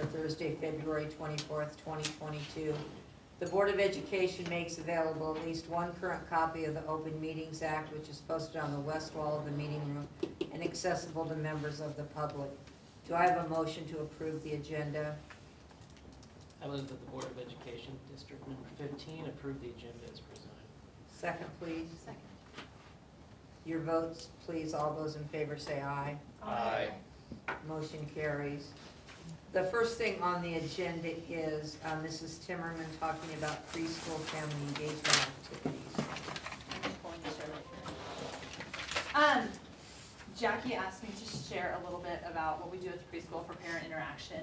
for Thursday, February 24th, 2022. The Board of Education makes available at least one current copy of the Open Meetings Act, which is posted on the west wall of the meeting room and accessible to members of the public. Do I have a motion to approve the agenda? I move that the Board of Education, District Number 15, approve the agenda as presented. Second, please. Second. Your votes, please. All those in favor say aye. Aye. Motion carries. The first thing on the agenda is Mrs. Timmerman talking about preschool family engagement activities. I'm just pulling this right here. Jackie asked me to share a little bit about what we do at the preschool for parent interaction.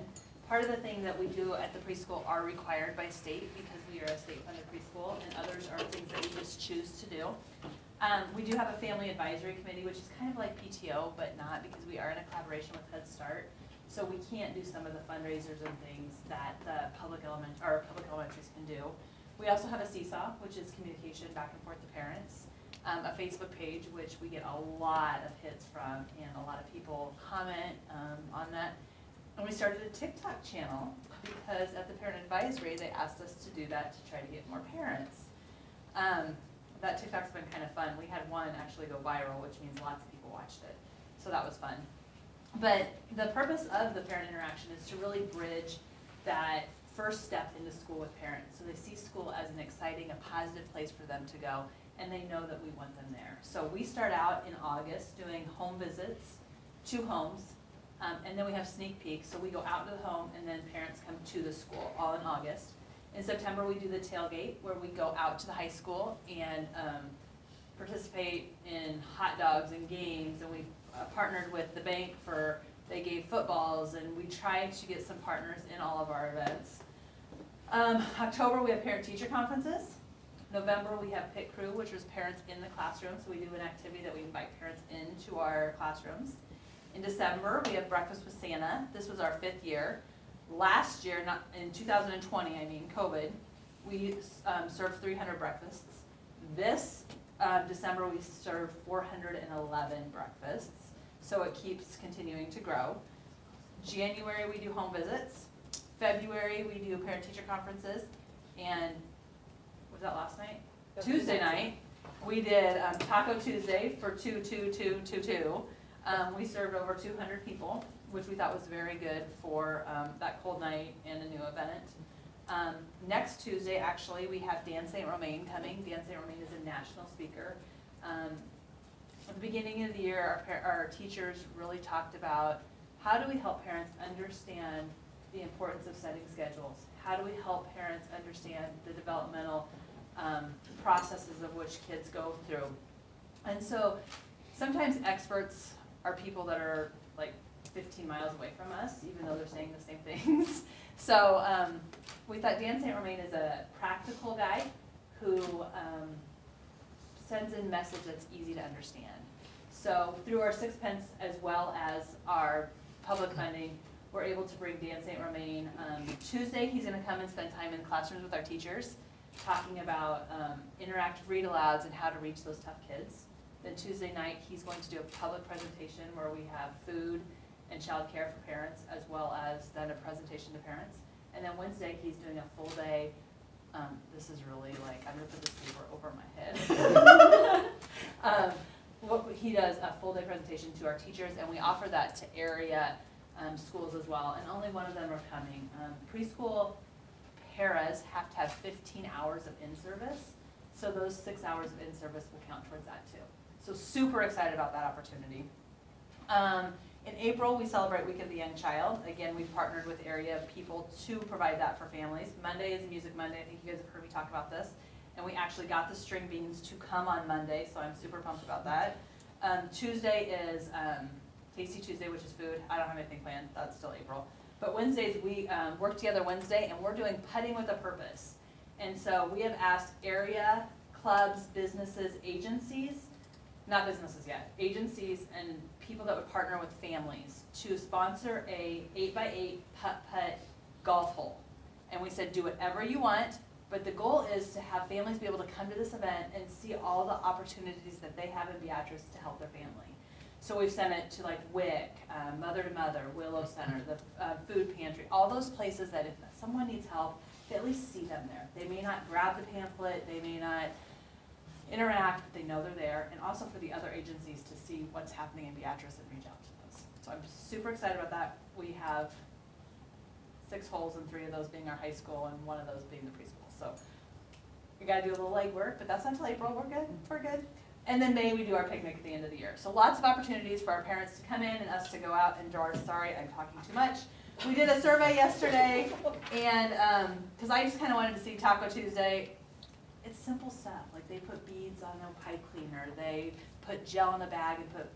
Part of the thing that we do at the preschool are required by state because we are a state-funded preschool, and others are things that we just choose to do. We do have a family advisory committee, which is kind of like PTO, but not, because we are in a collaboration with Head Start. So we can't do some of the fundraisers and things that the public elementaries can do. We also have a seesaw, which is communication back and forth to parents. A Facebook page, which we get a lot of hits from, and a lot of people comment on that. And we started a TikTok channel because at the parent advisory, they asked us to do that to try to get more parents. That TikTok's been kind of fun. We had one actually go viral, which means lots of people watched it. So that was fun. But the purpose of the parent interaction is to really bridge that first step into school with parents. So they see school as an exciting, a positive place for them to go, and they know that we want them there. So we start out in August doing home visits, 2 homes, and then we have sneak peeks. So we go out to the home, and then parents come to the school, all in August. In September, we do the tailgate, where we go out to the high school and participate in hot dogs and games, and we partnered with the bank for, they gave footballs, and we tried to get some partners in all of our events. October, we have parent-teacher conferences. November, we have Pit Crew, which is parents in the classroom, so we do an activity that we invite parents into our classrooms. In December, we have Breakfast with Santa. This was our 5th year. Last year, not in 2020, I mean COVID, we served 300 breakfasts. This December, we served 411 breakfasts, so it keeps continuing to grow. January, we do home visits. February, we do parent-teacher conferences, and was that last night? Tuesday night, we did Taco Tuesday for 2-2-2-2-2. We served over 200 people, which we thought was very good for that cold night and a new event. Next Tuesday, actually, we have Dan St. Romain coming. Dan St. Romain is a national speaker. At the beginning of the year, our teachers really talked about how do we help parents understand the importance of setting schedules? How do we help parents understand the developmental processes of which kids go through? And so sometimes experts are people that are like 15 miles away from us, even though they're saying the same things. So we thought Dan St. Romain is a practical guy who sends in message that's easy to understand. So through our Sixpence as well as our public funding, we're able to bring Dan St. Romain. Tuesday, he's gonna come and spend time in classrooms with our teachers, talking about interactive read-alouds and how to reach those tough kids. Then Tuesday night, he's going to do a public presentation where we have food and childcare for parents, as well as then a presentation to parents. And then Wednesday, he's doing a full day. This is really like, I'm gonna put this paper over my head. He does a full day presentation to our teachers, and we offer that to area schools as well, and only one of them are coming. Preschool paras have to have 15 hours of in-service, so those 6 hours of in-service will count towards that too. So super excited about that opportunity. In April, we celebrate Week of the Young Child. Again, we've partnered with area people to provide that for families. Monday is Music Monday. I think you guys have heard me talk about this. And we actually got the string beans to come on Monday, so I'm super pumped about that. Tuesday is Tasty Tuesday, which is food. I don't have anything planned. That's still April. But Wednesdays, we work together Wednesday, and we're doing Putting with a Purpose. And so we have asked area, clubs, businesses, agencies, not businesses yet, agencies and people that would partner with families to sponsor a 8x8 putt-putt golf hole. And we said, do whatever you want, but the goal is to have families be able to come to this event and see all the opportunities that they have in Beatrice to help their family. So we've sent it to like WIC, Mother to Mother, Willow Center, the food pantry, all those places that if someone needs help, they at least see them there. They may not grab the pamphlet, they may not interact, but they know they're there, and also for the other agencies to see what's happening in Beatrice and reach out to those. So I'm super excited about that. We have 6 holes and 3 of those being our high school and 1 of those being the preschool. So we gotta do a little legwork, but that's not until April. We're good. And then May, we do our picnic at the end of the year. So lots of opportunities for our parents to come in and us to go out. And George, sorry, I'm talking too much. We did a survey yesterday, and because I just kind of wanted to see Taco Tuesday. It's simple stuff, like they put beads on a pipe cleaner, they put gel in a bag and put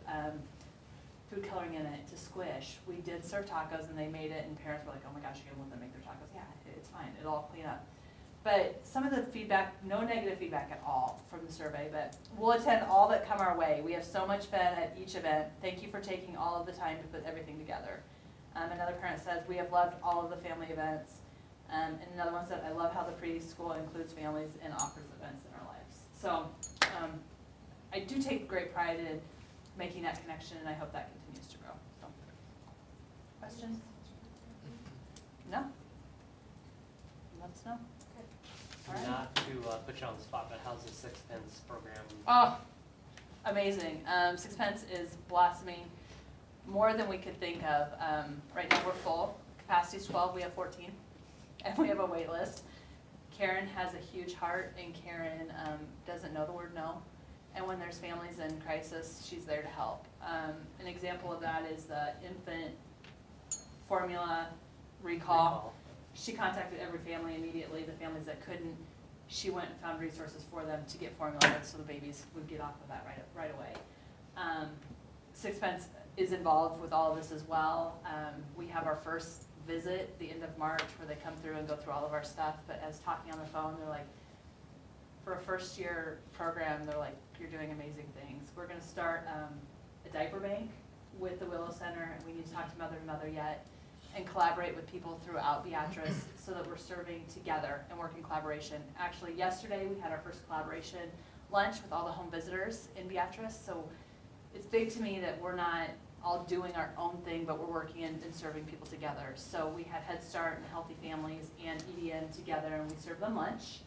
food coloring in it to squish. We did serve tacos and they made it, and parents were like, oh my gosh, you're gonna let them make their tacos? Yeah, it's fine, it'll all clean up. But some of the feedback, no negative feedback at all from the survey, but we'll attend all that come our way. We have so much fun at each event. Thank you for taking all of the time to put everything together. Another parent says, we have loved all of the family events. And another one said, I love how the preschool includes families and offers events in our lives. So I do take great pride in making that connection, and I hope that continues to grow. So, questions? No? Let us know. All right. Not to put you on the spot, but how's the Sixpence program? Oh, amazing. Sixpence is blossoming more than we could think of. Right now we're full. Capacity's 12, we have 14, and we have a wait list. Karen has a huge heart, and Karen doesn't know the word no. And when there's families in crisis, she's there to help. An example of that is the infant formula recall. She contacted every family immediately. The families that couldn't, she went and found resources for them to get formula so the babies would get off of that right away. Sixpence is involved with all of this as well. We have our first visit the end of March where they come through and go through all of our stuff, but as talking on the phone, they're like, for a first year program, they're like, you're doing amazing things. We're gonna start a diaper bank with the Willow Center, and we need to talk to Mother to Mother yet, and collaborate with people throughout Beatrice so that we're serving together and work in collaboration. Actually, yesterday we had our first collaboration lunch with all the home visitors in Beatrice, so it's big to me that we're not all doing our own thing, but we're working and serving people together. So we had Head Start and Healthy Families and EDN together, and we served them lunch,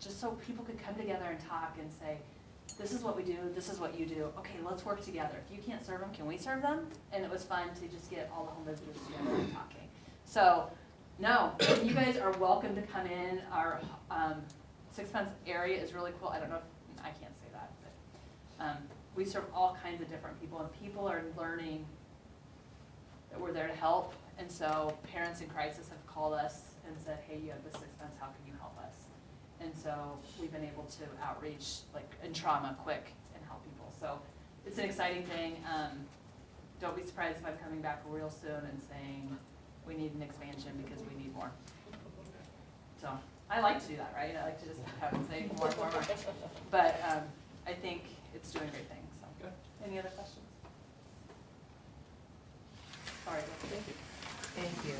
just so people could come together and talk and say, this is what we do, this is what you do, okay, let's work together. If you can't serve them, can we serve them? And it was fun to just get all the home visitors together and talking. So, no, you guys are welcome to come in. Our Sixpence area is really cool. I don't know if, I can't say that, but we serve all kinds of different people, and people are learning that we're there to help. And so parents in crisis have called us and said, hey, you have the Sixpence, how can you help us? And so we've been able to outreach like in trauma quick and help people. So it's an exciting thing. Don't be surprised if I'm coming back real soon and saying we need an expansion because we need more. So I like to do that, right? I like to just have and say more. But I think it's doing great things. So good. Any other questions? Sorry. Thank you. Thank you.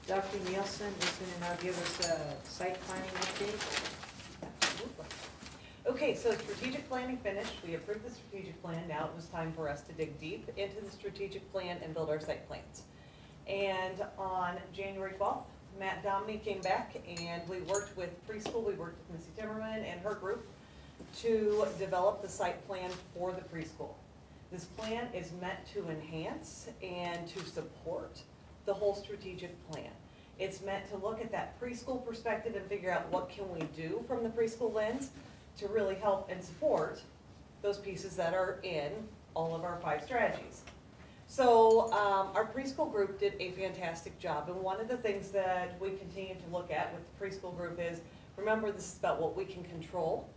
Dr. Nielsen is going to now give us a site planning update. Okay, so strategic planning finished. We approved the strategic plan. Now it was time for us to dig deep into the strategic plan and build our site plans. And on January 12th, Matt Domney came back and we worked with Preschool. We worked with Missy Timmerman and her group to develop the site plan for the preschool. This plan is meant to enhance and to support the whole strategic plan. It's meant to look at that preschool perspective and figure out what can we do from the preschool lens to really help and support those pieces that are in all of our 5 strategies. So our preschool group did a fantastic job, and one of the things that we continue to look at with the preschool group is, remember, this is about what we can control.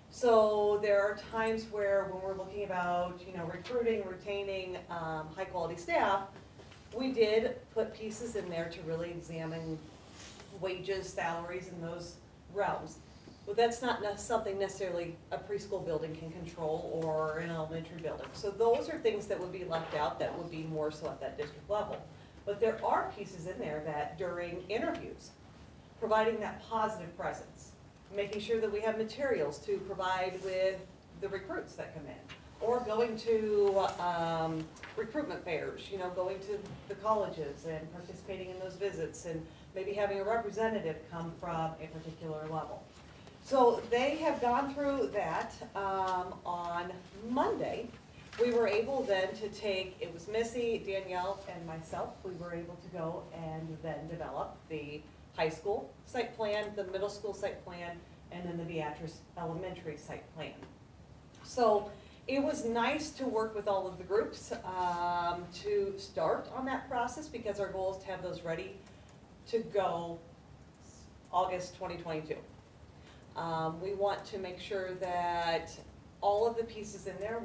So there are times where when we're looking about, recruiting, retaining high quality staff, we did put pieces in there to really examine wages, salaries, in those realms. But that's not something necessarily a preschool building can control or an elementary building. So those are things that would be left out that would be more so at that district level. But there are pieces in there that during interviews, providing that positive presence, making sure that we have materials to provide with the recruits that come in, or going to recruitment fairs, you know, going to the colleges and participating in those visits, and maybe having a representative come from a particular level. So they have gone through that. On Monday, we were able then to take, it was Missy, Danielle, and myself, we were able to go and then develop the high school site plan, the middle school site plan, and then the Beatrice Elementary site plan. So it was nice to work with all of the groups to start on that process, because our goal is to have those ready to go August 2022. We want to make sure that all of the pieces in there,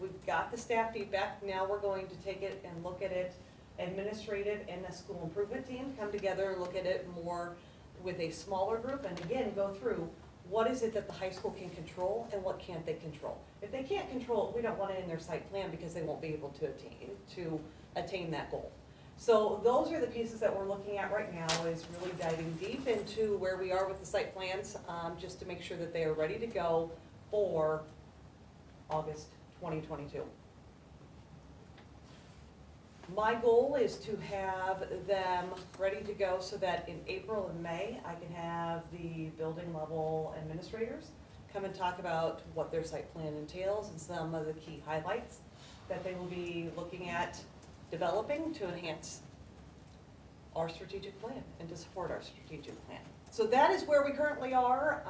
we've got the staff feedback. Now we're going to take it and look at it, administrative and the school improvement team come together and look at it more with a smaller group, and again, go through what is it that the high school can control and what can't they control. If they can't control it, we don't want it in their site plan, because they won't be able to attain that goal. So those are the pieces that we're looking at right now, is really diving deep into where we are with the site plans, just to make sure that they are ready to go for August 2022. My goal is to have them ready to go so that in April and May, I can have the building level administrators come and talk about what their site plan entails and some of the key highlights that they will be looking at developing to enhance our strategic plan and to support our strategic plan. So that is where we currently are,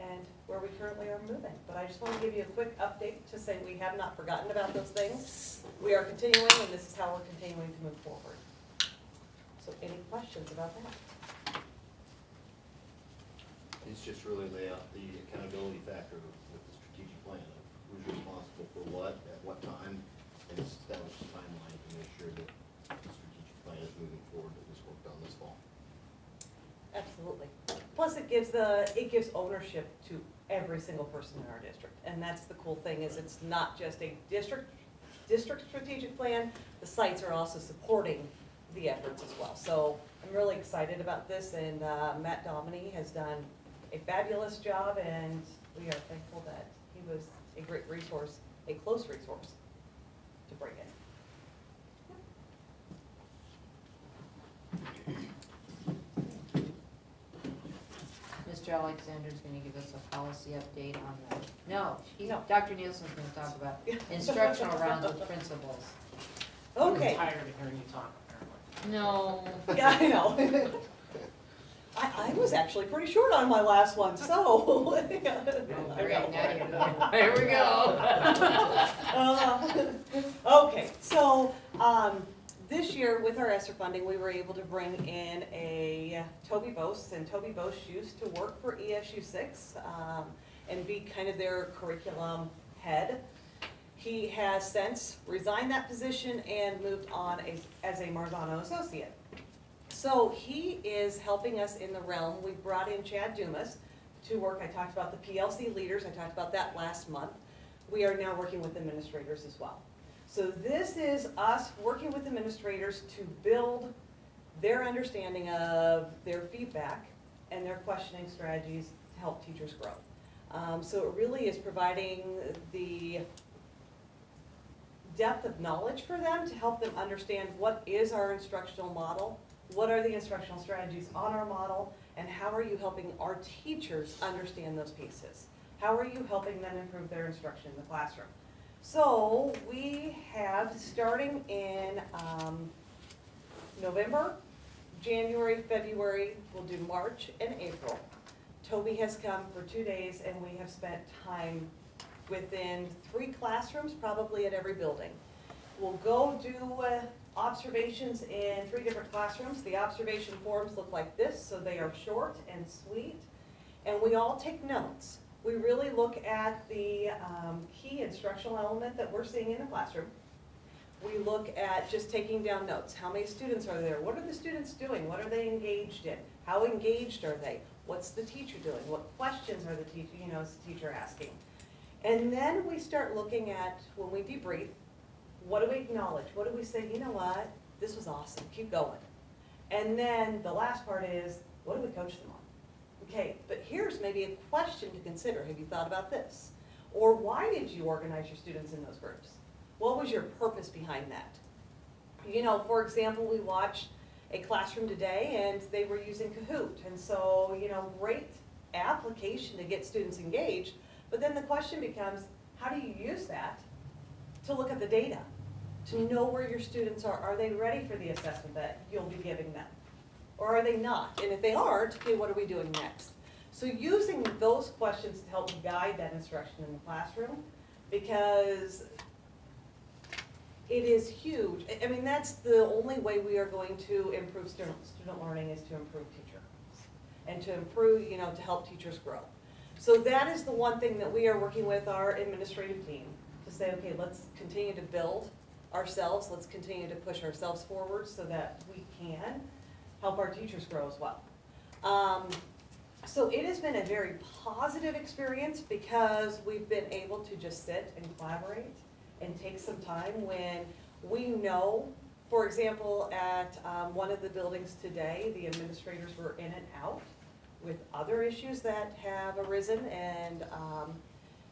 and where we currently are moving. But I just want to give you a quick update to say we have not forgotten about those things. We are continuing, and this is how we're continuing to move forward. So any questions about that? It's just really lay out the accountability factor with the strategic plan of who's responsible for what, at what time, and establish a timeline to make sure that the strategic plan is moving forward that was worked on this fall. Absolutely. Plus, it gives ownership to every single person in our district, and that's the cool thing, is it's not just a district strategic plan. The sites are also supporting the efforts as well. So I'm really excited about this, and Matt Dominy has done a fabulous job, and we are thankful that he was a great resource, a close resource to bring in. Mr. Alexander's gonna give us a policy update on the, no, No. Dr. Nielsen's gonna talk about instructional rounds with principals. Okay. I'm tired of hearing you talk, apparently. No. Yeah, I know. I was actually pretty short on my last one, so. Great, now you're going. Here we go. Okay, so, this year with our ESSER funding, we were able to bring in a Toby Bose, and Toby Bose used to work for ESU 6 and be kind of their curriculum head. He has since resigned that position and moved on as a Marzano associate. So he is helping us in the realm. We brought in Chad Dumas to work. I talked about the PLC leaders. I talked about that last month. We are now working with administrators as well. So this is us working with administrators to build their understanding of their feedback and their questioning strategies to help teachers grow. So it really is providing the depth of knowledge for them to help them understand what is our instructional model, what are the instructional strategies on our model, and how are you helping our teachers understand those pieces? How are you helping them improve their instruction in the classroom? So we have, starting in November, January, February, we'll do March and April. Toby has come for 2 days, and we have spent time within 3 classrooms, probably at every building. We'll go do observations in 3 different classrooms. The observation forms look like this, so they are short and sweet, and we all take notes. We really look at the key instructional element that we're seeing in the classroom. We look at just taking down notes. How many students are there? What are the students doing? What are they engaged in? How engaged are they? What's the teacher doing? What questions are the teacher asking? And then we start looking at, when we debrief, what do we acknowledge? What do we say, you know what, this was awesome, keep going. And then the last part is, what do we coach them on? Okay, but here's maybe a question to consider. Have you thought about this? Or why did you organize your students in those groups? What was your purpose behind that? You know, for example, we watched a classroom today and they were using Kahoot. And so, you know, great application to get students engaged. But then the question becomes, how do you use that to look at the data? To know where your students are? Are they ready for the assessment that you'll be giving them? Or are they not? And if they aren't, okay, what are we doing next? So using those questions to help guide that instruction in the classroom, because it is huge. I mean, that's the only way we are going to improve student learning, is to improve teacher. And to improve, you know, to help teachers grow. So that is the one thing that we are working with our administrative team to say, okay, let's continue to build ourselves, let's continue to push ourselves forward so that we can help our teachers grow as well. So it has been a very positive experience because we've been able to just sit and collaborate and take some time when we know, for example, at one of the buildings today, the administrators were in and out with other issues that have arisen, and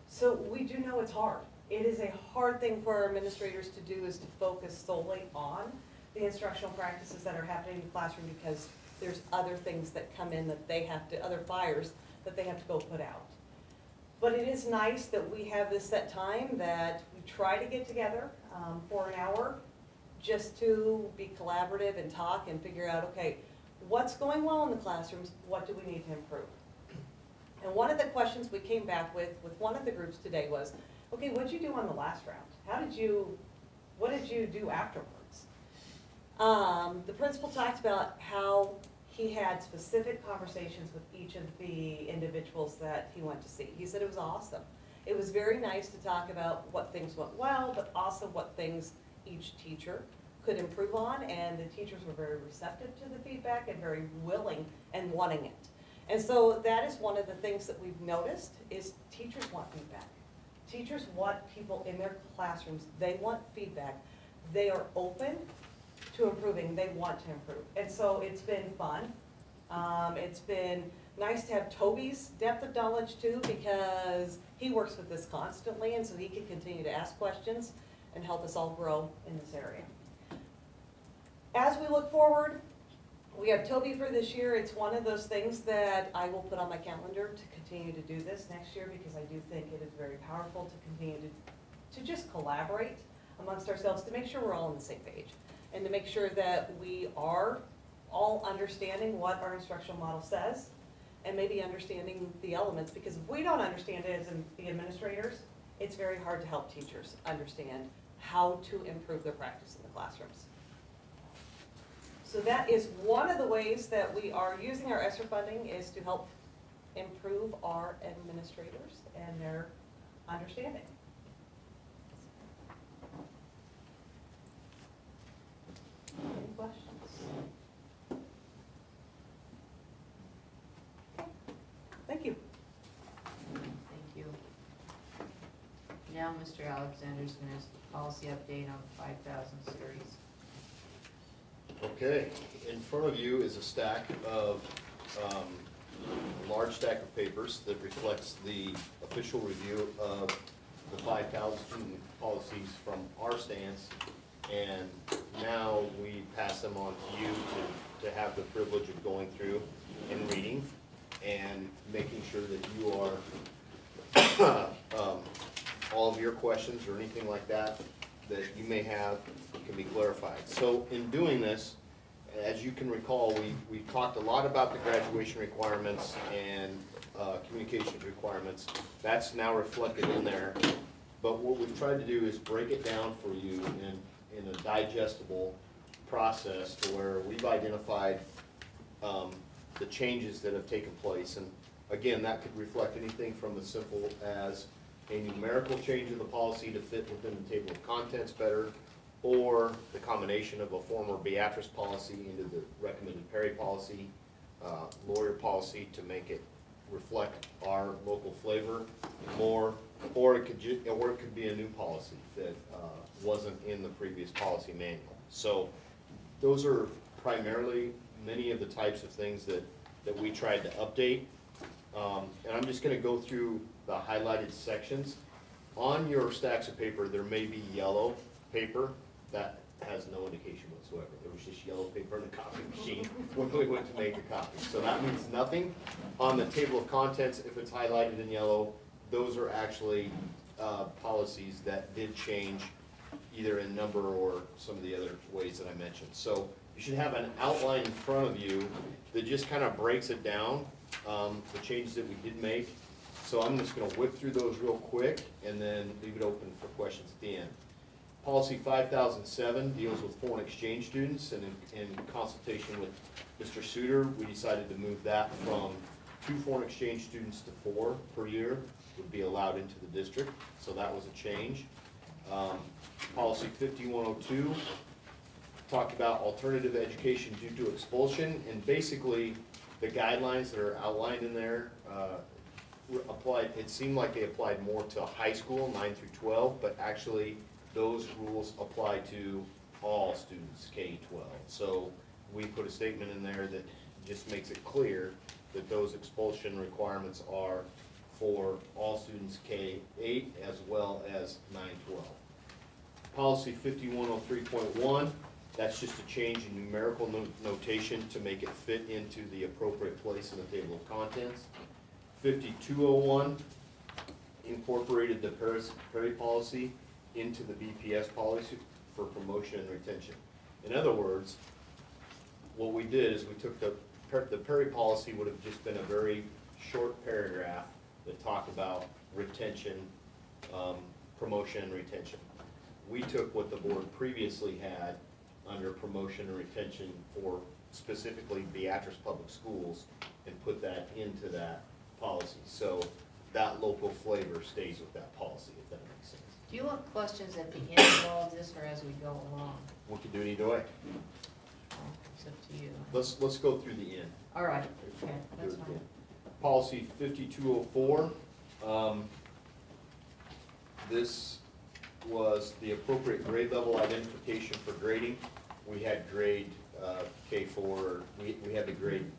so we do know it's hard. It is a hard thing for our administrators to do, is to focus solely on the instructional practices that are happening in the classroom, because there's other things that come in that they have to, other fires that they have to go put out. But it is nice that we have this set time that we try to get together for an hour just to be collaborative and talk and figure out, okay, what's going well in the classrooms, what do we need to improve? And one of the questions we came back with one of the groups today was, okay, what did you do on the last round? What did you do afterwards? The principal talked about how he had specific conversations with each of the individuals that he went to see. He said it was awesome. It was very nice to talk about what things went well, but also what things each teacher could improve on, and the teachers were very receptive to the feedback and very willing and wanting it. And so that is one of the things that we've noticed, is teachers want feedback. Teachers want people in their classrooms, they want feedback. They are open to improving, they want to improve. And so it's been fun. It's been nice to have Toby's depth of knowledge too, because he works with this constantly, and so he can continue to ask questions and help us all grow in this area. As we look forward, we have Toby for this year. It's one of those things that I will put on my calendar to continue to do this next year, because I do think it is very powerful to continue to just collaborate amongst ourselves, to make sure we're all on the same page, and to make sure that we are all understanding what our instructional model says, and maybe understanding the elements, because if we don't understand it as the administrators, it's very hard to help teachers understand how to improve their practice in the classrooms. So that is one of the ways that we are using our ESSER funding, is to help improve our administrators and their understanding. Any questions? Okay. Thank you. Thank you. Now, Mr. Alexander's going to ask the policy update on the 5000 series. Okay, in front of you is a stack of, a large stack of papers that reflects the official review of the 5,000 policies from our stance, and now we pass them on to you to have the privilege of going through and reading and making sure that you are, all of your questions or anything like that that you may have can be clarified. So in doing this, as you can recall, we talked a lot about the graduation requirements and communications requirements. That's now reflected in there. But what we've tried to do is break it down for you in a digestible process, to where we've identified the changes that have taken place. And again, that could reflect anything from as simple as a numerical change in the policy to fit within the table of contents better, or the combination of a former Beatrice policy into the recommended Perry policy, lawyer policy, to make it reflect our local flavor more, or it could be a new policy that wasn't in the previous policy manual. So those are primarily many of the types of things that we tried to update. And I'm just gonna go through the highlighted sections. On your stacks of paper, there may be yellow paper that has no indication whatsoever. There was just yellow paper in the copy machine when we went to make a copy. So that means nothing. On the table of contents, if it's highlighted in yellow, those are actually policies that did change either in number or some of the other ways that I mentioned. So you should have an outline in front of you that just kind of breaks it down, the changes that we did make. So I'm just gonna whip through those real quick and then leave it open for questions at the end. Policy 5007 deals with foreign exchange students, and in consultation with Mr. Suter, we decided to move that from 2 foreign exchange students to 4 per year would be allowed into the district, so that was a change. Policy 5102 talked about alternative education due to expulsion, and basically the guidelines that are outlined in there applied, it seemed like they applied more to high school, 9 through 12, but actually those rules apply to all students, K-12. So we put a statement in there that just makes it clear that those expulsion requirements are for all students K-8 as well as 9-12. Policy 5103.1, that's just a change in numerical notation to make it fit into the appropriate place in the table of contents. 5201 incorporated the Perry policy into the BPS policy for promotion and retention. In other words, what we did is we took the Perry policy would have just been a very short paragraph that talked about retention, promotion and retention. We took what the board previously had under promotion and retention for specifically Beatrice Public Schools and put that into that policy. So that local flavor stays with that policy, if that makes sense. Do you want questions at the end of all of this or as we go along? We can do it either way. Well, it's up to you. Let's go through the end. All right, okay, that's fine. Policy 5204, this was the appropriate grade level identification for grading. We had grade K4, we had the grade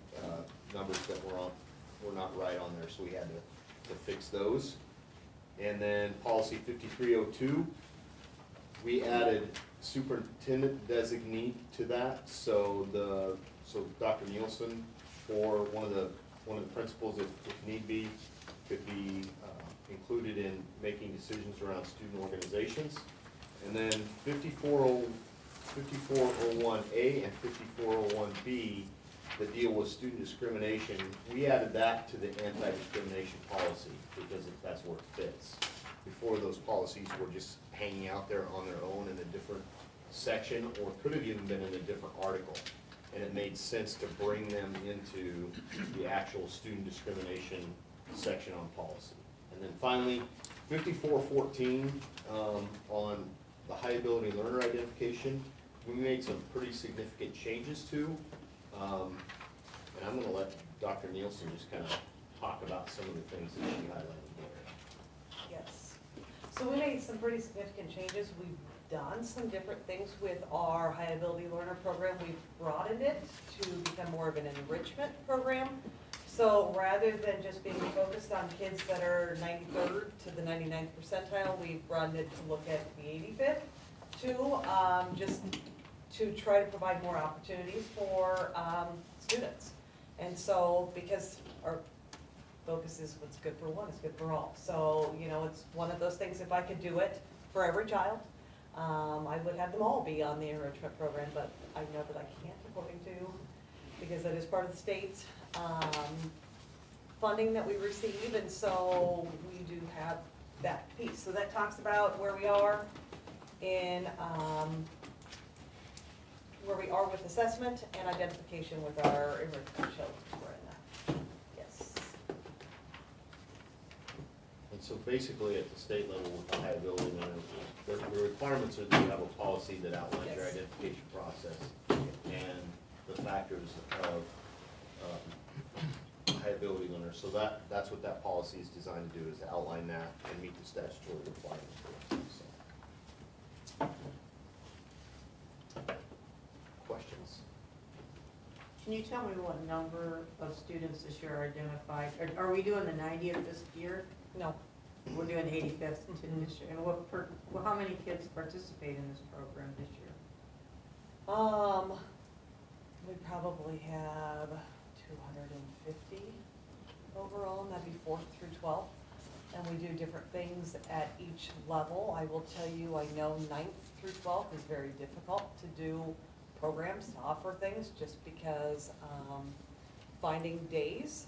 numbers that were not right on there, so we had to fix those. And then policy 5302, we added superintendent designee to that, so Dr. Nielsen, for one of the principals, if need be, could be included in making decisions around student organizations. And then 5401A and 5401B that deal with student discrimination, we added that to the anti-discrimination policy because that's where it fits. Before, those policies were just hanging out there on their own in a different section, or could have even been in a different article. And it made sense to bring them into the actual student discrimination section on policy. And then finally, 5414, on the high ability learner identification, we made some pretty significant changes to. And I'm gonna let Dr. Nielsen just kind of talk about some of the things that she highlighted there. Yes. So we made some pretty significant changes. We've done some different things with our high ability learner program. We've broadened it to become more of an enrichment program. So rather than just being focused on kids that are 93rd to the 99th percentile, we've broadened it to look at the 85th too, just to try to provide more opportunities for students. And so, because our focus is what's good for one is good for all. So, you know, it's one of those things, if I could do it for every child, I would have them all be on the enrichment program, but I know that I can't according to, because that is part of the state funding that we receive, and so we do have that piece. So that talks about where we are in, where we are with assessment and identification with our enrichment children. We're in that. Yes. And so basically at the state level with the high ability learner, the requirements are that you have a policy that outlines your Yes. identification process and the factors of high ability learners. So that's what that policy is designed to do, is to outline that and meet the statutory requirements for it. So. Questions? Can you tell me what number of students this year are identified? Are we doing the 90th this year? No, We're doing 85th this year. And how many kids participate in this program this year? we probably have 250 overall, and that'd be 4th through 12th. And we do different things at each level. I will tell you, I know 9th through 12th is very difficult to do programs, to offer things, just because finding days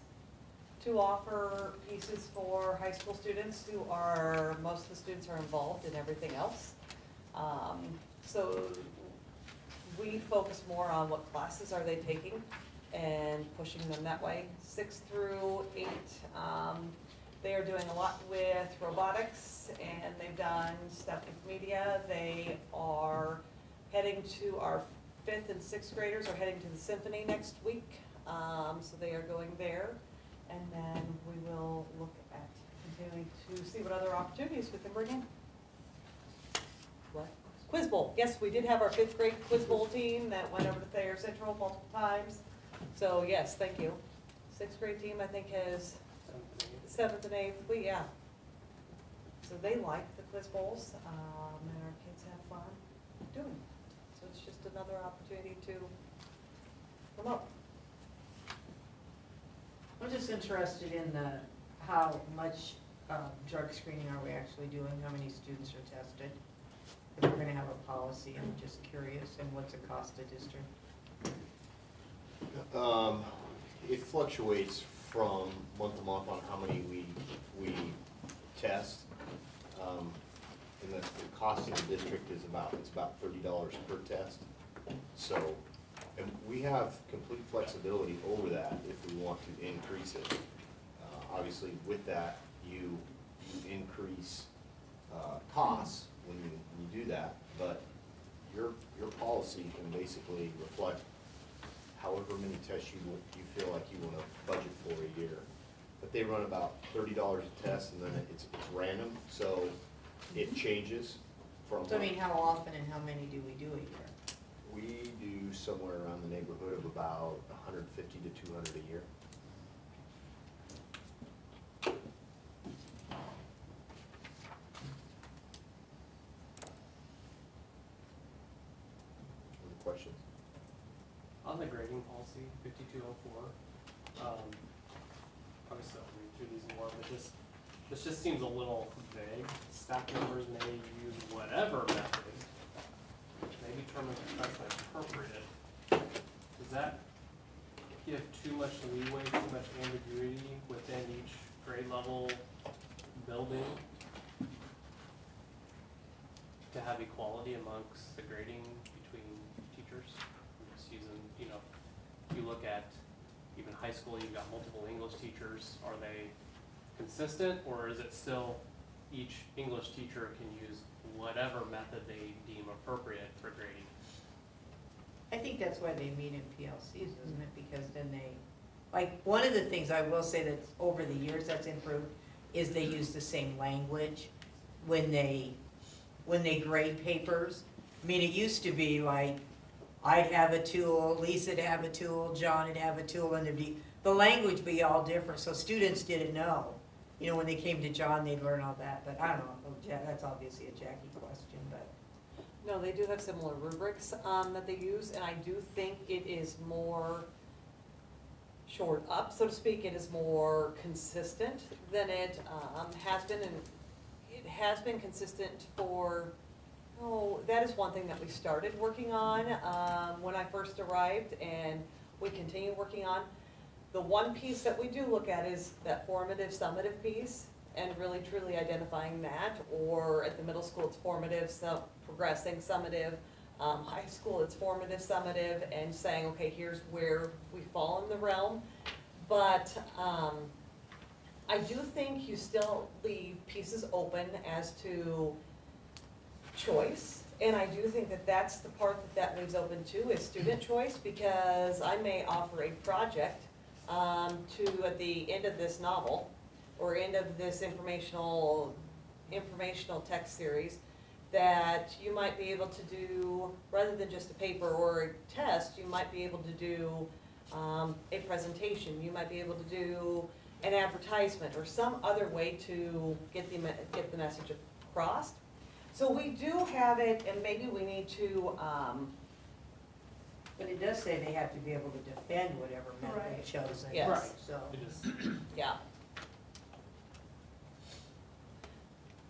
to offer pieces for high school students who are, most of the students are involved in everything else. So we focus more on what classes are they taking and pushing them that way. 6 through 8, they are doing a lot with robotics, and they've done stuff with media. They are heading to, our 5th and 6th graders are heading to the symphony next week. So they are going there. And then we will look at continuing to see what other opportunities we can bring in. What? Quiz Bowl. Yes, we did have our 5th grade Quiz Bowl team that went over to Thayer Central multiple times. So yes, thank you. 6th grade team, I think, has 7th and 8th, yeah. So they like the quiz bowls, and our kids have fun doing it. So it's just another opportunity to promote. I'm just interested in how much drug screening are we actually doing? How many students are tested? If we're gonna have a policy, I'm just curious, and what's it cost the district? It fluctuates from month to month on how many we test. And the cost of the district is it's about $30 per test. So, and we have complete flexibility over that if we want to increase it. Obviously, with that, you increase costs when you do that, but your policy can basically reflect however many tests you feel like you want to budget for a year. But they run about $30 a test, and then it's random, so it changes from. So I mean, how often and how many do we do a year? We do somewhere around the neighborhood of about 150 to 200 a year. Any questions? On the grading policy, 5204, obviously I'll read through these more, but this just seems a little vague. Staff members may use whatever method may be determined professionally appropriate. Does that give too much leeway, too much ambiguity within each grade level building to have equality amongst the grading between teachers? I'm just using, if you look at even high school, you've got multiple English teachers. Are they consistent, or is it still each English teacher can use whatever method they deem appropriate for grading? I think that's why they meet in PLCs, isn't it? Because then one of the things I will say that over the years that's improved is they use the same language when they grade papers. I mean, it used to be like, I'd have a tool, Lisa'd have a tool, John would have a tool, and the language be all different, so students didn't know. When they came to John, they'd learn all that, but I don't know, that's obviously a Jackie question, but. No, they do have similar rubrics that they use, and I do think it is more shored up, so to speak. It is more consistent than it has been, and it has been consistent for, that is one thing that we started working on when I first arrived, and we continue working on. The one piece that we do look at is that formative, summative piece, and really truly identifying that, or at the middle school it's formative, progressing, summative, high school it's formative, summative, and saying, okay, here's where we fall in the realm. But I do think you still leave pieces open as to choice, and I do think that that's the part that leaves open too, is student choice, because I may offer a project at the end of this novel, or end of this informational text series, that you might be able to do, rather than just a paper or a test, you might be able to do a presentation, you might be able to do an advertisement or some other way to get the message across. So we do have it, and maybe we need to, But it does say they have to be able to defend whatever method Right. chosen. Yes. Right. So, It is, yeah.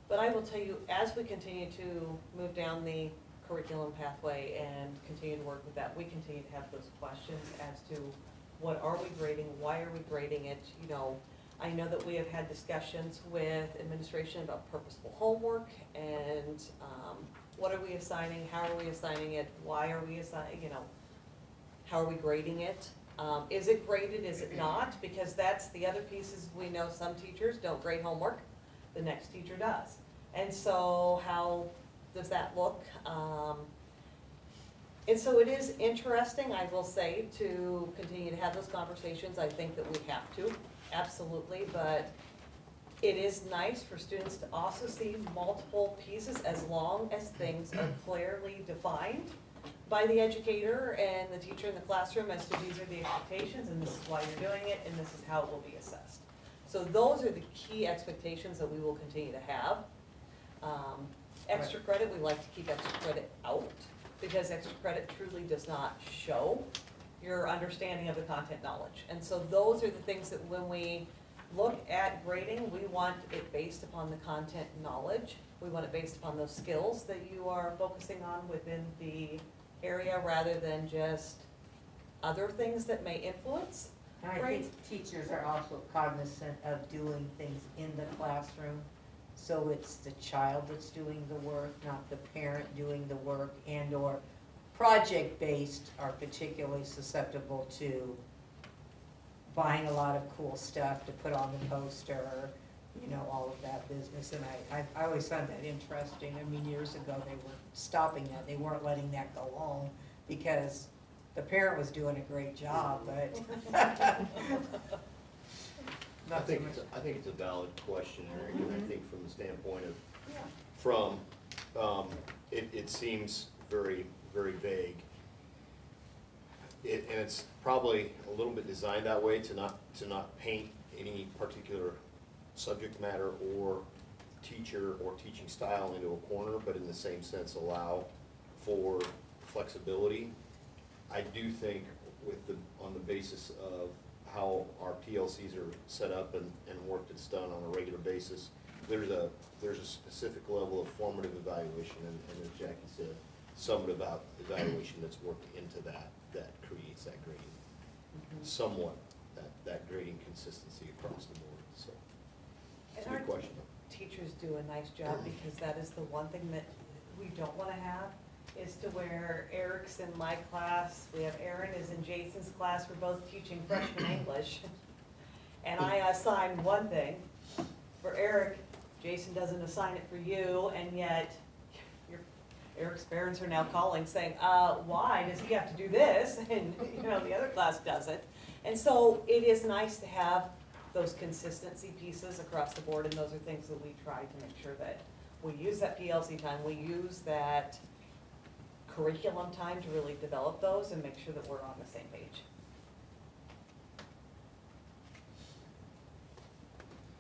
But I will tell you, as we continue to move down the curriculum pathway and continue to work with that, we continue to have those questions as to what are we grading, why are we grading it, you know. I know that we have had discussions with administration about purposeful homework and, what are we assigning, how are we assigning it, why are we assigning, you know, how are we grading it? Is it graded, is it not? Because that's the other pieces, we know some teachers don't grade homework, the next teacher does. And so how does that look? And so it is interesting, I will say, to continue to have those conversations. I think that we have to, absolutely, but it is nice for students to also see multiple pieces as long as things are clearly defined by the educator and the teacher in the classroom as to these are the expectations and this is why you're doing it and this is how it will be assessed. So those are the key expectations that we will continue to have. Extra credit, we like to keep extra credit out because extra credit truly does not show your understanding of the content knowledge. And so those are the things that when we look at grading, we want it based upon the content knowledge. We want it based upon those skills that you are focusing on within the area rather than just other things that may influence. and I think teachers are also cognizant of doing things in the classroom. So it's the child that's doing the work, not the parent doing the work, and/or project-based are particularly susceptible to buying a lot of cool stuff to put on the poster, you know, all of that business. And I always found that interesting. I mean, years ago, they were stopping that. They weren't letting that go on because the parent was doing a great job, but I not so think much. I think it's a valid question, Eric, and I think from the standpoint of, Yeah. it seems very, very vague. And it's probably a little bit designed that way to not paint any particular subject matter or teacher or teaching style into a corner, but in the same sense allow for flexibility. I do think on the basis of how our PLCs are set up and work that's done on a regular basis, there's a specific level of formative evaluation, and as Jackie said, summative evaluation that's worked into that creates that grading, somewhat, that grading consistency across the board, so. It's a And good our question. teachers do a nice job because that is the one thing that we don't wanna have is to where Eric's in my class, we have Aaron is in Jason's class, we're both teaching freshman English. And I assign one thing for Eric, Jason doesn't assign it for you, and yet Eric's parents are now calling saying, why does he have to do this? And, you know, the other class doesn't. And so it is nice to have those consistency pieces across the board, and those are things that we try to make sure that we use that PLC time, we use that curriculum time to really develop those and make sure that we're on the same page.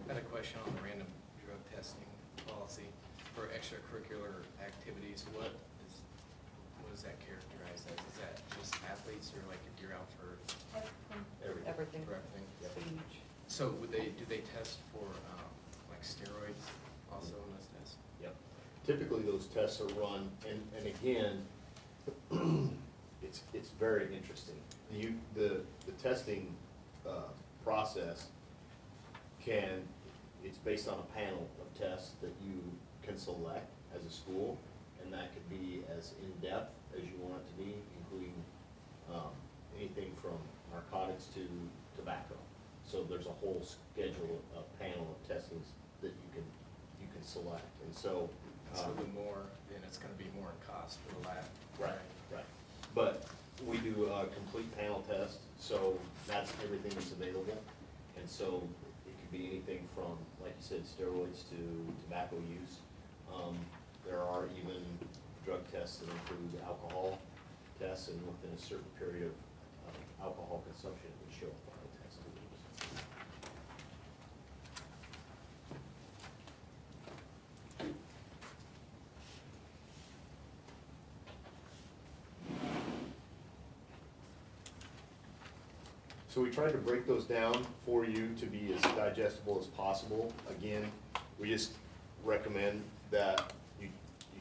I had a question on the random drug testing policy for extracurricular activities. What is that characterized as? Is that just athletes or like if you're out for Everything. for everything? Speech. So do they test for like steroids also in those tests? Yep. Typically, those tests are run, and again, it's very interesting. The testing process it's based on a panel of tests that you can select as a school, and that could be as in-depth as you want it to be, including anything from narcotics to tobacco. So there's a whole schedule, a panel of testings that you can select, and so. So the more, then it's gonna be more in cost for the lab. Right. But we do a complete panel test, so that's everything that's available. And so it could be anything from, like you said, steroids to tobacco use. There are even drug tests that include alcohol tests, and within a certain period of alcohol consumption would show up on the test tubes. So we tried to break those down for you to be as digestible as possible. Again, we just recommend that you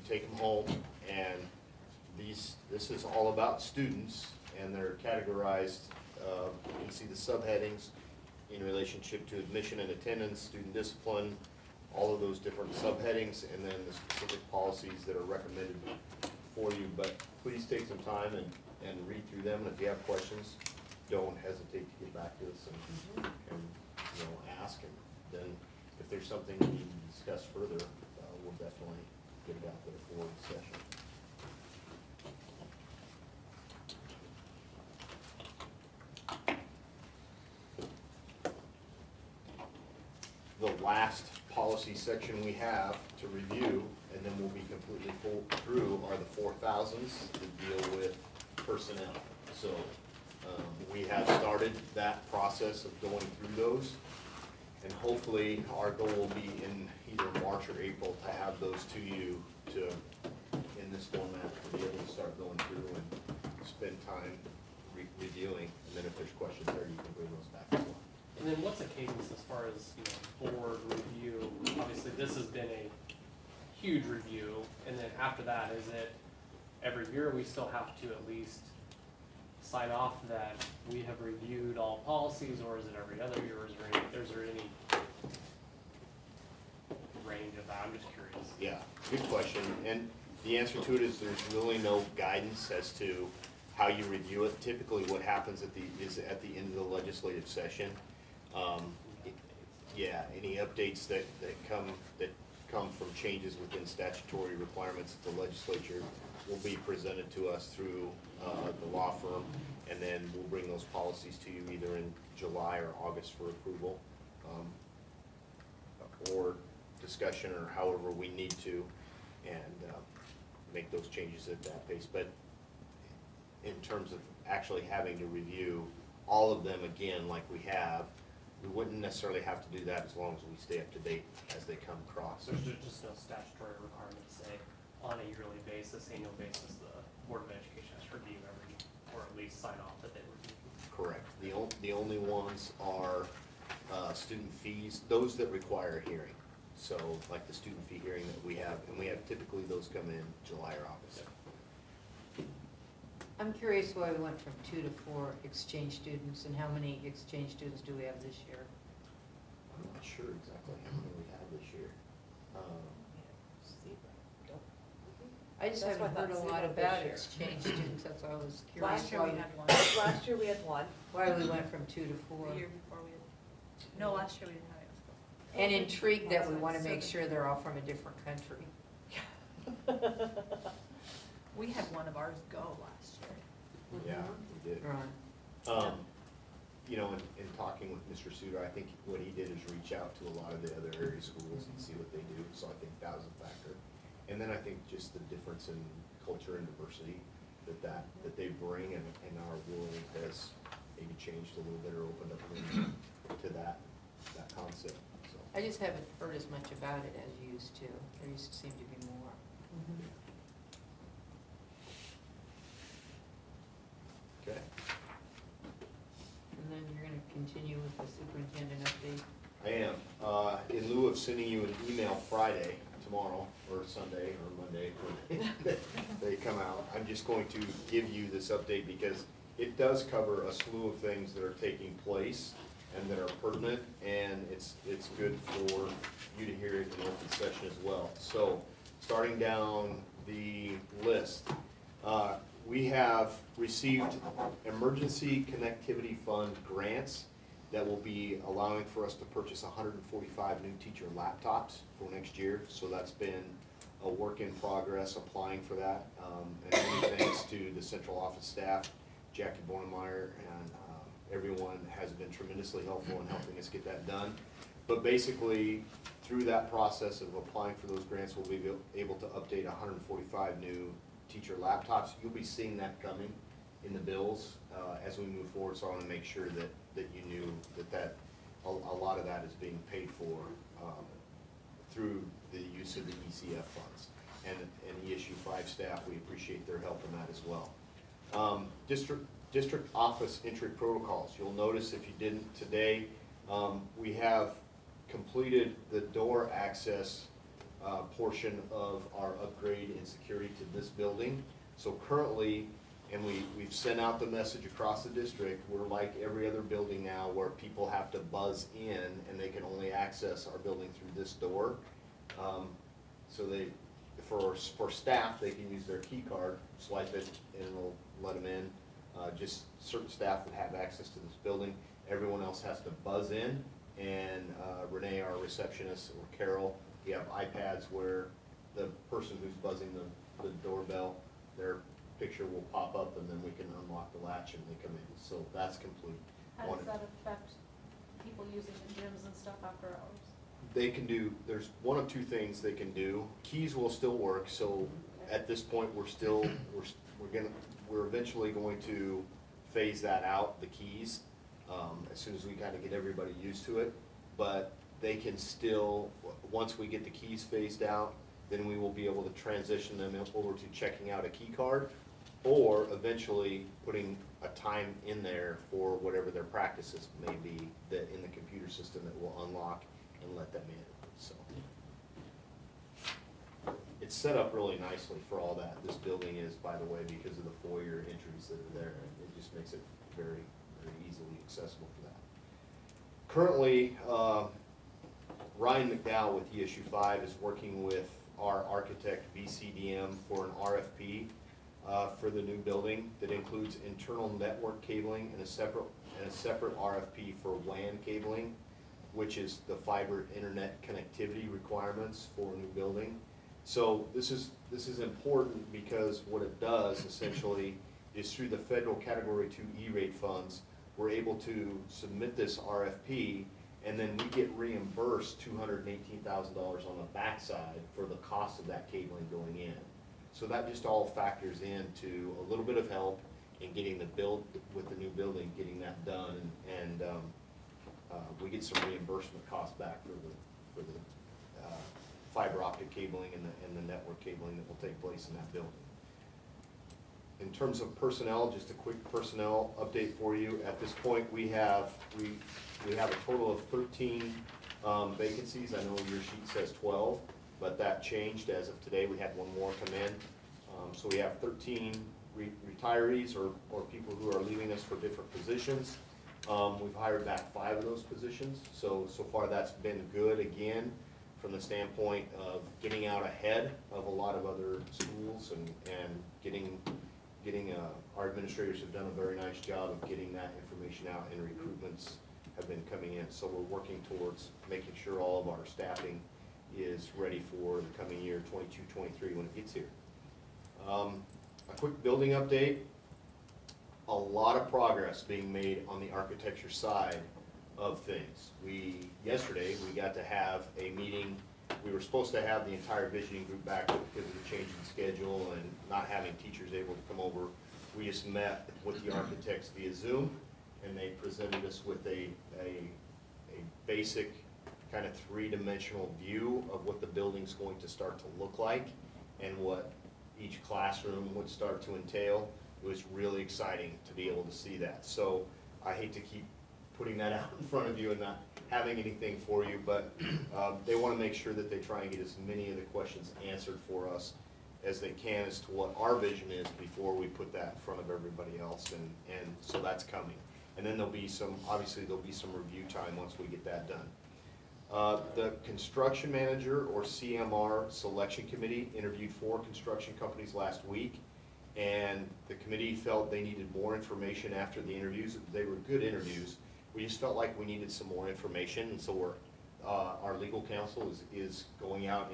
take them home, and this is all about students, and they're categorized, you can see the subheadings in relationship to admission and attendance, student discipline, all of those different subheadings, and then the specific policies that are recommended for you. But please take some time and read through them, and if you have questions, don't hesitate to get back to us and ask, and then if there's something we need to discuss further, we'll definitely get it out there for the session. The last policy section we have to review, and then we'll be completely full through, are the 4,000s that deal with personnel. So we have started that process of going through those, and hopefully our goal will be in either March or April to have those to you in this format, to be able to start going through and spend time reviewing, and then if there's questions there, you can bring those back as well. And then what's the cadence as far as, board review? Obviously, this has been a huge review, and then after that, is it every year we still have to at least sign off that we have reviewed all policies, or is it every other year, or is there any range of that? I'm just curious. Yeah, good question, and the answer to it is there's really no guidance as to how you review it. Typically, what happens at the end of the legislative session. Yeah, any updates that come from changes within statutory requirements of the legislature will be presented to us through the law firm, and then we'll bring those policies to you either in July or August for approval, or discussion, or however we need to, and make those changes at that pace. But in terms of actually having to review all of them again like we have, we wouldn't necessarily have to do that as long as we stay up to date as they come across. There's just no statutory requirement to say on a yearly basis, annual basis, the Board of Education has to review every, or at least sign off that they review. Correct. The only ones are student fees, those that require a hearing. So like the student fee hearing that we have, and we have typically those come in July or August. I'm curious why we went from 2 to 4 exchange students, and how many exchange students do we have this year? I'm not sure exactly how many we have this year. I just That's haven't what I heard a thought lot zero this about year. exchange students, that's why I was curious Last year we had one. Last year we had one. why we went from 2 to 4. The year before we had, no, last year we didn't have it. And intrigued that we want to make sure they're all from a different country. We had one of ours go last year. Yeah, we did. Right. In talking with Mr. Suter, I think what he did is reach out to a lot of the other area schools and see what they do, so I think that was a factor. And then I think just the difference in culture and diversity that they bring, and our world has maybe changed a little bit or opened up a little to that concept, so. I just haven't heard as much about it as you used to. There used to seem to be more. Okay. And then you're gonna continue with the superintendent update. I am. In lieu of sending you an email Friday, tomorrow, or Sunday, or Monday, when they come out, I'm just going to give you this update because it does cover a slew of things that are taking place and that are pertinent, and it's good for you to hear it in open session as well. So, starting down the list, we have received Emergency Connectivity Fund grants that will be allowing for us to purchase 145 new teacher laptops for next year. So that's been a work in progress, applying for that. And many thanks to the central office staff, Jackie Bornemeyer, and everyone has been tremendously helpful in helping us get that done. But basically, through that process of applying for those grants, we'll be able to update 145 new teacher laptops. You'll be seeing that coming in the bills as we move forward, so I want to make sure that you knew that a lot of that is being paid for through the use of the ECF funds. And the issue 5 staff, we appreciate their help in that as well. District office entry protocols. You'll notice if you didn't today, we have completed the door access portion of our upgrade in security to this building. So currently, and we've sent out the message across the district, we're like every other building now where people have to buzz in and they can only access our building through this door. So for staff, they can use their key card, swipe it, and it'll let them in. Just certain staff that have access to this building. Everyone else has to buzz in, and Renee, our receptionist, or Carol, we have iPads where the person who's buzzing the doorbell, their picture will pop up, and then we can unlock the latch and they come in. So that's complete. How does that affect people using the gyms and stuff after hours? They can do, there's one of two things they can do. Keys will still work, so at this point, we're eventually going to phase that out, the keys, as soon as we kind of get everybody used to it. But they can still, once we get the keys phased out, then we will be able to transition them over to checking out a key card, or eventually putting a time in there for whatever their practices may be that in the computer system that will unlock and let them in. So it's set up really nicely for all that. This building is, by the way, because of the foyer entries that are there. It just makes it very, very easily accessible for that. Currently, Ryan McDowell with ESU 5 is working with our architect VCDM for an RFP for the new building that includes internal network cabling and a separate RFP for WAN cabling, which is the fiber internet connectivity requirements for a new building. So this is important because what it does essentially is through the federal Category 2 E-rate funds, we're able to submit this RFP, and then we get reimbursed $218,000 on the backside for the cost of that cabling going in. So that just all factors into a little bit of help in getting the build with the new building, getting that done, and we get some reimbursement costs back for the fiber optic cabling and the network cabling that will take place in that building. In terms of personnel, just a quick personnel update for you. At this point, we have a total of 13 vacancies. I know your sheet says 12, but that changed as of today. We had one more come in. So we have 13 retirees or people who are leaving us for different positions. We've hired back 5 of those positions. So far that's been good, again, from the standpoint of getting out ahead of a lot of other schools and getting our administrators have done a very nice job of getting that information out, and recruitments have been coming in. So we're working towards making sure all of our staffing is ready for the coming year, 22-23, when it gets here. A quick building update. A lot of progress being made on the architecture side of things. Yesterday, we got to have a meeting. We were supposed to have the entire visioning group back, but because of the change in schedule and not having teachers able to come over, we just met with the architects via Zoom, and they presented us with a basic kind of 3-dimensional view of what the building's going to start to look like and what each classroom would start to entail. It was really exciting to be able to see that. So I hate to keep putting that out in front of you and not having anything for you, but they want to make sure that they try and get as many of the questions answered for us as they can as to what our vision is before we put that in front of everybody else, and so that's coming. And then obviously there'll be some review time once we get that done. The construction manager or CMR selection committee interviewed 4 construction companies last week, and the committee felt they needed more information after the interviews. They were good interviews. We just felt like we needed some more information, and so our legal counsel is going out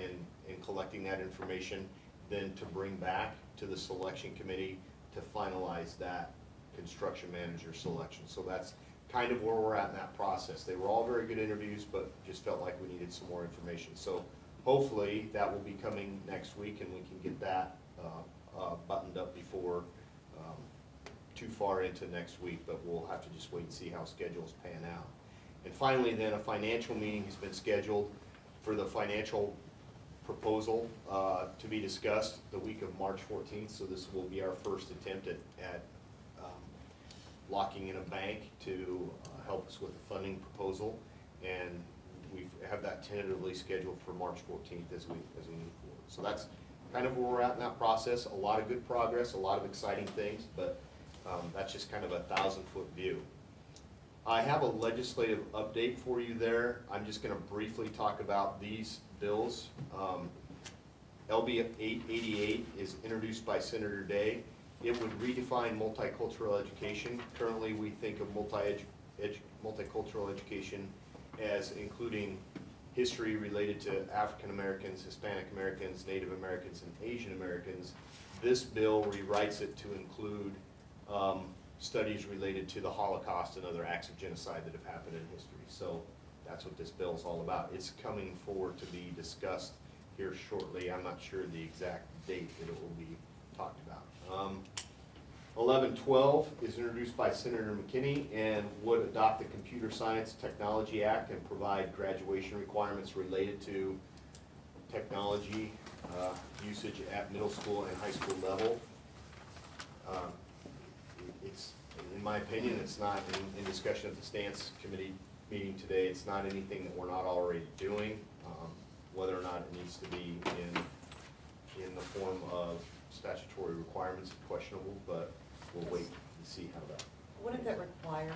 and collecting that information, then to bring back to the selection committee to finalize that construction manager selection. So that's kind of where we're at in that process. They were all very good interviews, but just felt like we needed some more information. So hopefully that will be coming next week, and we can get that buttoned up before too far into next week, but we'll have to just wait and see how schedules pan out. And finally, then, a financial meeting has been scheduled for the financial proposal to be discussed the week of March 14th. So this will be our first attempt at locking in a bank to help us with the funding proposal. And we have that tentatively scheduled for March 14th as we move forward. So that's kind of where we're at in that process. A lot of good progress, a lot of exciting things, but that's just kind of a 1,000-foot view. I have a legislative update for you there. I'm just gonna briefly talk about these bills. LB 888 is introduced by Senator Day. It would redefine multicultural education. Currently, we think of multicultural education as including history related to African Americans, Hispanic Americans, Native Americans, and Asian Americans. This bill rewrites it to include studies related to the Holocaust and other acts of genocide that have happened in history. So that's what this bill is all about. It's coming forward to be discussed here shortly. I'm not sure the exact date that it will be talked about. 1112 is introduced by Senator McKinney and would adopt the Computer Science Technology Act and provide graduation requirements related to technology usage at middle school and high school level. It's, in my opinion, it's not in discussion at the Stance Committee meeting today. It's not anything that we're not already doing. Whether or not it needs to be in the form of statutory requirements is questionable, but we'll wait and see how that. Wouldn't that require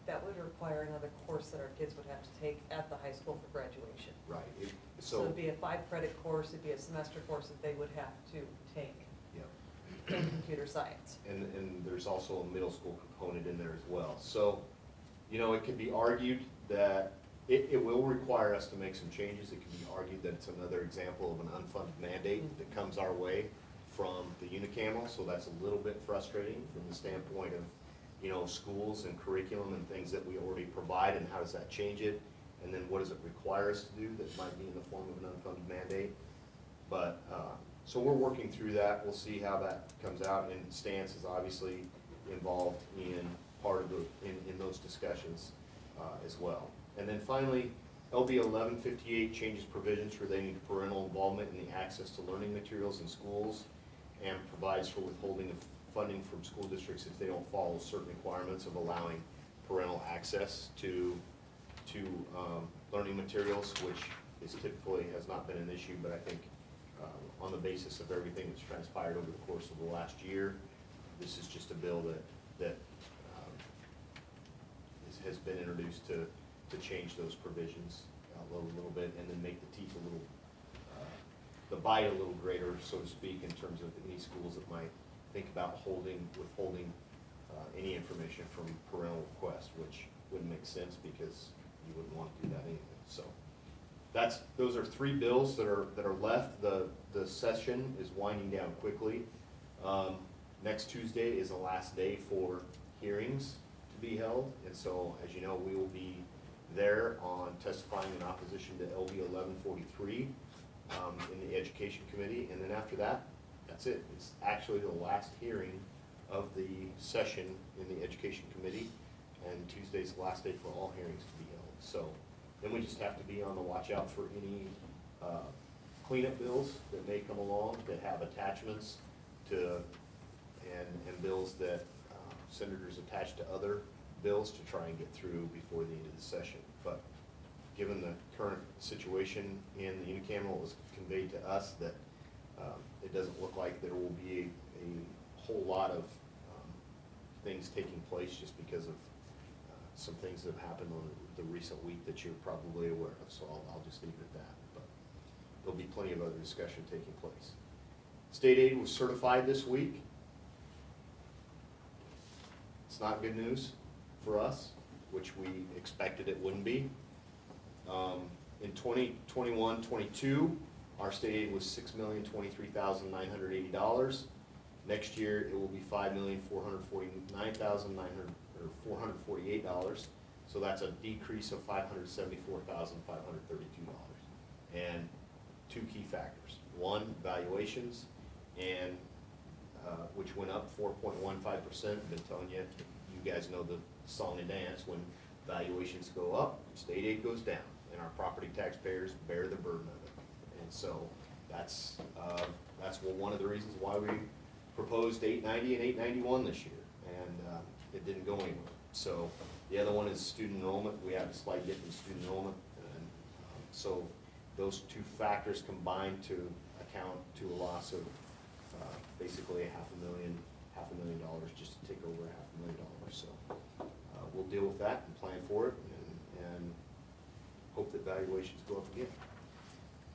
that would require another course that our kids would have to take at the high school for graduation? Right. So it'd be a 5-credit course, it'd be a semester course that they would have to take Yeah. in computer science. And there's also a middle school component in there as well. So, you know, it could be argued that it will require us to make some changes. It can be argued that it's another example of an unfunded mandate that comes our way from the unicameral, so that's a little bit frustrating from the standpoint of, you know, schools and curriculum and things that we already provide, and how does that change it? And then what does it require us to do that might be in the form of an unfunded mandate? But, so we're working through that. We'll see how that comes out, and Stance is obviously involved in part of in those discussions as well. And then finally, LB 1158 changes provisions relating to parental involvement in the access to learning materials in schools and provides for withholding of funding from school districts if they don't follow certain requirements of allowing parental access to learning materials, which is typically has not been an issue, but I think on the basis of everything that's transpired over the course of the last year, this is just a bill that has been introduced to change those provisions a little bit, and then make the teeth a little, the bite a little greater, so to speak, in terms of any schools that might think about withholding any information from parental request, which wouldn't make sense because you wouldn't want to do that anyway. So those are 3 bills that are left. The session is winding down quickly. Next Tuesday is the last day for hearings to be held, and so, as you know, we will be there on testifying in opposition to LB 1143 in the Education Committee, and then after that, that's it. It's actually the last hearing of the session in the Education Committee, and Tuesday's the last day for all hearings to be held. So then we just have to be on the watch out for any cleanup bills that may come along that have attachments to, and bills that senators attach to other bills to try and get through before the end of the session. But given the current situation in the unicameral, it was conveyed to us that it doesn't look like there will be a whole lot of things taking place just because of some things that have happened on the recent week that you're probably aware of. So I'll just leave it at that. But there'll be plenty of other discussion taking place. State aid was certified this week. It's not good news for us, which we expected it wouldn't be. In 2021-22, our state aid was $6,023,980. Next year, it will be $5,449,448. So that's a decrease of $574,532. And 2 key factors: 1, valuations, and which went up 4.15%. Been telling you, you guys know the song and dance, when valuations go up, state aid goes down, and our property taxpayers bear the burden of it. And so that's one of the reasons why we proposed 890 and 891 this year, and it didn't go anywhere. So the other one is student enrollment. We have a slight dip in student enrollment, and so those two factors combined to account to a loss of basically $500,000, just to take over $500,000. So we'll deal with that and plan for it, and hope that valuations go up again.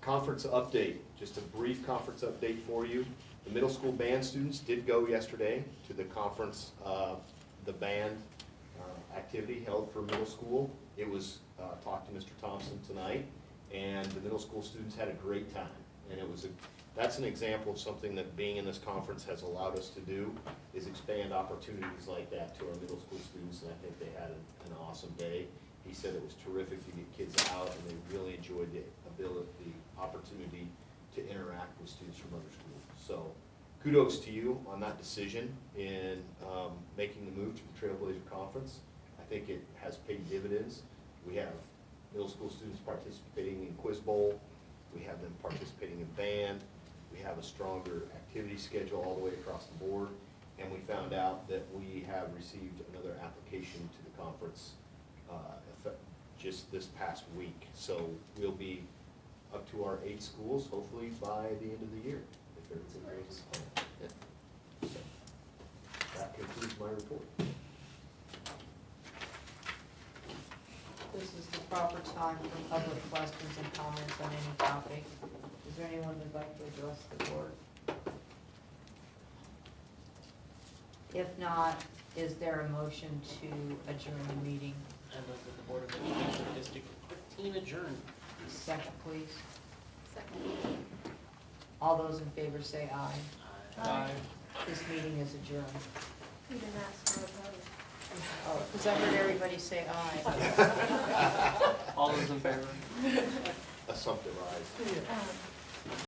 Conference update, just a brief conference update for you. The middle school band students did go yesterday to the conference, the band activity held for middle school. It was, talked to Mr. Thompson tonight, and the middle school students had a great time. And it was that's an example of something that being in this conference has allowed us to do, is expand opportunities like that to our middle school students, and I think they had an awesome day. He said it was terrific to get kids out, and they really enjoyed the opportunity to interact with students from other schools. So kudos to you on that decision in making the move to the Trailblazer Conference. I think it has paid dividends. We have middle school students participating in Quiz Bowl. We have them participating in band. We have a stronger activity schedule all the way across the board. And we found out that we have received another application to the conference just this past week. So we'll be up to our 8 schools, hopefully by the end of the year, if everything goes as planned. Yeah. So that concludes my report. This is the proper time for public questions and comments on any topic. Is there anyone who'd like to address the board? If not, is there a motion to adjourn the meeting? I move that the Board of Education District 15 adjourn. Second, please. Second. All those in favor say aye. Aye. This meeting is adjourned. You didn't ask for a vote. Oh, because I heard everybody say aye. All those in favor? Assumptive eyes. Um,